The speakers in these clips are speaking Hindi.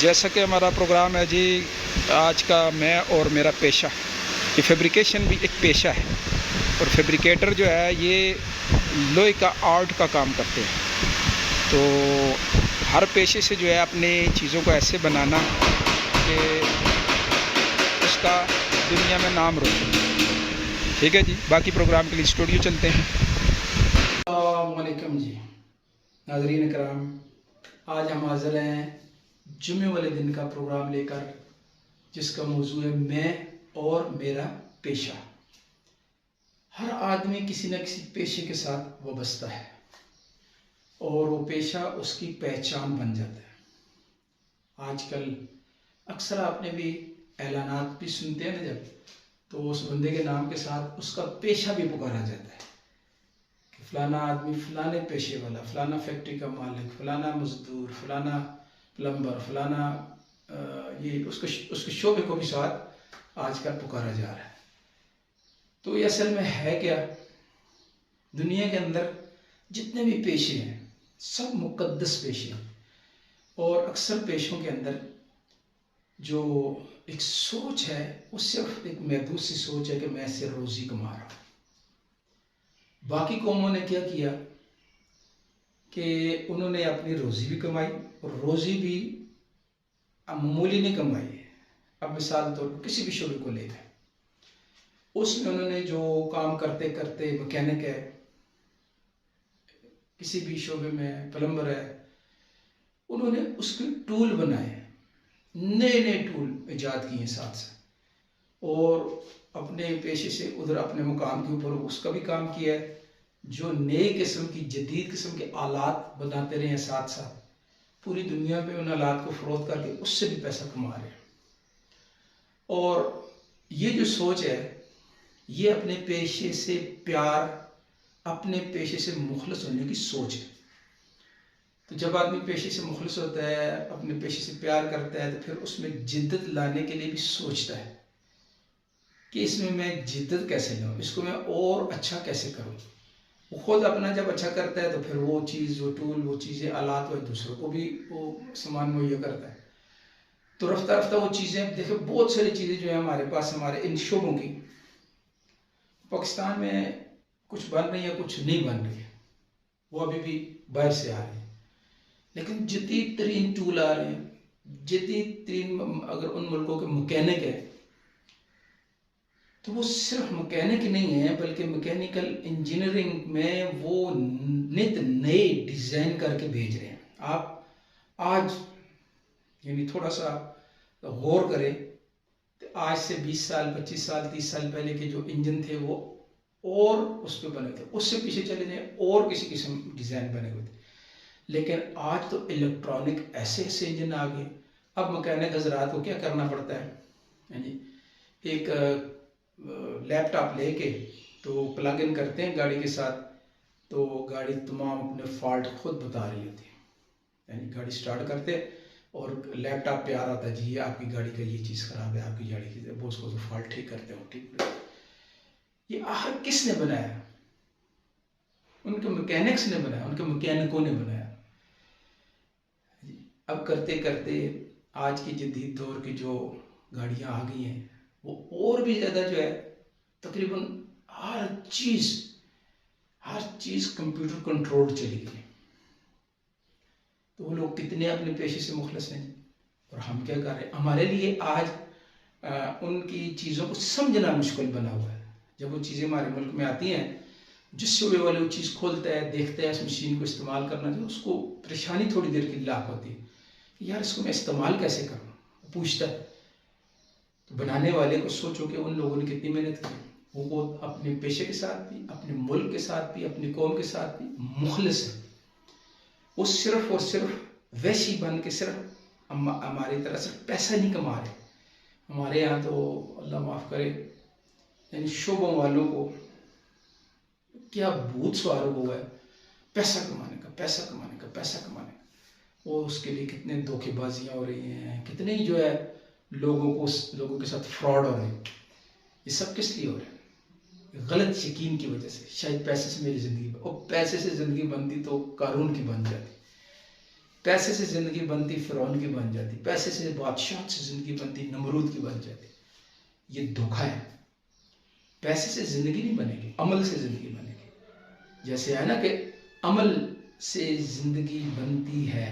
जैसा कि हमारा प्रोग्राम है जी आज का, मैं और मेरा पेशा। ये फैब्रिकेशन भी एक पेशा है और फैब्रिकेटर जो है ये लोहे का आर्ट का काम करते हैं। तो हर पेशे से जो है अपनी चीज़ों को ऐसे बनाना कि उसका दुनिया में नाम रोशन। ठीक है जी, बाकी प्रोग्राम के लिए स्टूडियो चलते हैं। अस्सलाम वालेकुम जी नाज़रीन इकराम, आज हम हाज़िर हैं जुम्मे वाले दिन का प्रोग्राम लेकर, जिसका मौजू है मैं और मेरा पेशा। हर आदमी किसी न किसी पेशे के साथ वाबस्ता है और वो पेशा उसकी पहचान बन जाता है। आजकल अक्सर आपने भी ऐलानात भी सुनते हैं ना, जब तो उस बंदे के नाम के साथ उसका पेशा भी पुकारा जाता है कि फलाना आदमी फलाने पेशे वाला, फलाना फैक्ट्री का मालिक, फलाना मजदूर, फलाना प्लम्बर, फलाना ये उसके शोबे को भी साथ आजकल पुकारा जा रहा है। तो ये असल में है क्या? दुनिया के अंदर जितने भी पेशे हैं सब मुकद्दस पेशे हैं और अक्सर पेशों के अंदर जो एक सोच है वो सिर्फ एक महदूद सी सोच है कि मैं इससे रोज़ी कमा रहा हूँ। बाकी कौमों ने क्या किया कि उन्होंने अपनी रोज़ी भी कमाई और रोज़ी भी मामूली नहीं कमाई है। अब मिसाल तौर पर किसी भी शोबे को ले लें, उसमें उन्होंने जो काम करते करते, मैकेनिक है, किसी भी शोबे में प्लम्बर है, उन्होंने उसके टूल बनाए, नए नए टूल इजाद किए साथ साथ, और अपने पेशे से उधर अपने मुकाम के ऊपर उसका भी काम किया है। जो नए किस्म की जदीद किस्म के आलात बनाते रहे हैं, साथ साथ पूरी दुनिया पे उन आलात को फ़रोख्त करके उससे भी पैसा कमा रहे हैं। और ये जो सोच है, ये अपने पेशे से प्यार, अपने पेशे से मुखलस होने की सोच है। तो जब आदमी पेशे से मुखलस होता है, अपने पेशे से प्यार करता है, तो फिर उसमें जिद्दत लाने के लिए भी सोचता है कि इसमें मैं जिद्दत कैसे लाऊं, इसको मैं और अच्छा कैसे करूं। वो खुद अपना जब अच्छा करता है तो फिर वो चीज़, वो टूल, वो चीज़ें, आलात वो दूसरों को भी वो सामान मुहैया करता है। तो रफ्ता रफ्ता वो चीज़ें, देखो बहुत सारी चीज़ें जो है हमारे पास, हमारे इन शोबों की, पाकिस्तान में कुछ बन रही है, कुछ नहीं बन रही है, वो अभी भी बाहर से आ रही है। लेकिन जदीद तरीन टूल आ रहे हैं, जदीद तरीन, अगर उन मुल्कों के मैकेनिक है तो वो सिर्फ मैकेनिक नहीं है, बल्कि मैकेनिकल इंजीनियरिंग में वो नित नए डिज़ाइन करके भेज रहे हैं। आप आज यानी थोड़ा सा गौर करें तो आज से 20 साल, 25 साल, 30 साल पहले के जो इंजन थे वो और उस पर बने थे, उससे पीछे चले जाएं और किसी किस्म डिज़ाइन बने हुए थे। लेकिन आज तो इलेक्ट्रॉनिक ऐसे ऐसे इंजन आ गए। अब मैकेनिक हजरात को क्या करना पड़ता है जी, एक लैपटॉप लेके तो प्लग इन करते हैं गाड़ी के साथ, तो गाड़ी तमाम अपने फॉल्ट खुद बता रही होती है। यानी गाड़ी स्टार्ट करते और लैपटॉप पे आ रहा था जी आपकी गाड़ी का ये चीज़ ख़राब है, आपकी गाड़ी की, वो उसको तो फॉल्ट ठीक करते हो, ठीक। ये आखिर किसने बनाया? उनके मैकेनिक्स ने बनाया, उनके मैकेनिकों ने बनाया। अब करते करते आज की जदीद दौर की जो गाड़ियाँ आ गई हैं, वो और भी ज़्यादा जो है, तकरीबन हर चीज़ कंप्यूटर कंट्रोल चली गई। तो वो लोग कितने अपने पेशे से मुखलस हैं और हम क्या कर रहे हैं? हमारे लिए आज उनकी चीज़ों को समझना मुश्किल बना हुआ है। जब वो चीज़ें हमारे मुल्क में आती हैं, जिस शोबे वाले वो चीज़ खोलता है, देखता है, उस मशीन को इस्तेमाल करना, जो उसको परेशानी थोड़ी देर की लाख होती है, यार इसको मैं इस्तेमाल कैसे करूँ, पूछता है। तो बनाने वाले को सोचो कि उन लोगों ने कितनी मेहनत की। वो अपने पेशे के साथ भी, अपने मुल्क के साथ भी, अपनी कौम के साथ भी मुखलिस है। वो सिर्फ और सिर्फ वैसी बन के सिर्फ हमारी तरह सिर्फ पैसा नहीं कमा रहे। हमारे यहाँ तो अल्लाह माफ़ करे, यानी शोबों वालों को क्या भूत सवार हुआ है पैसा कमाने का, पैसा कमाने का, पैसा कमाने का। वो उसके लिए कितने धोखेबाजियाँ हो रही हैं, कितने ही जो है लोगों के साथ फ्रॉड हो रहे हैं। ये सब किस लिए हो रहा है? गलत यकीन की वजह से। शायद पैसे से मेरी ज़िंदगी, और पैसे से ज़िंदगी बनती तो कानून की बन जाती। पैसे से ज़िंदगी बनती फ़िरौन की बन जाती, पैसे से बादशाह से ज़िंदगी बनती नमरूद की बन जाती। ये धोखा है। पैसे से ज़िंदगी नहीं बनेगी, अमल से ज़िंदगी बनेगी। जैसे है ना कि अमल से ज़िंदगी बनती है।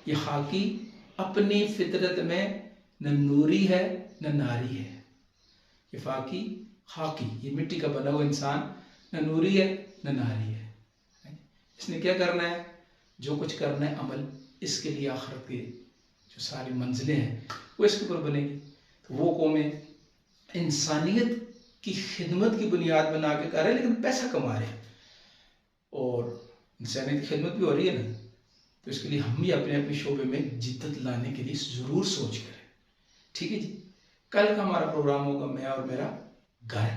ये खाकी अपनी फितरत में न नूरी है न नारी है। ये खाकी ये मिट्टी का बना हुआ इंसान न नूरी है न नारी है। इसने क्या करना है? जो कुछ करना है अमल, इसके लिए आखिरत की जो सारी मंजिलें हैं वो इसके ऊपर बनेगी। तो वो कौमें इंसानियत की खिदमत की बुनियाद बना के कर रहे हैं, लेकिन पैसा कमा रहे हैं, और इंसानियत की खिदमत भी हो रही है ना। तो इसके लिए हम भी अपने अपने शोबे में जिद्दत लाने के लिए ज़रूर सोच करें। ठीक है जी। कल का हमारा प्रोग्राम होगा मैं और मेरा घर,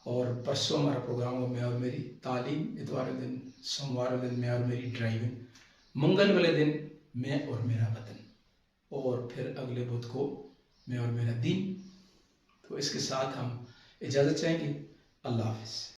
और परसों हमारा प्रोग्राम होगा मैं और मेरी तालीम, इतवार के दिन, सोमवार के दिन मैं और मेरी ड्राइविंग, मंगल वाले दिन मैं और मेरा वतन, और फिर अगले बुध को मैं और मेरा दीन। तो इसके साथ हम इजाज़त चाहेंगे। अल्लाह हाफ़िज़।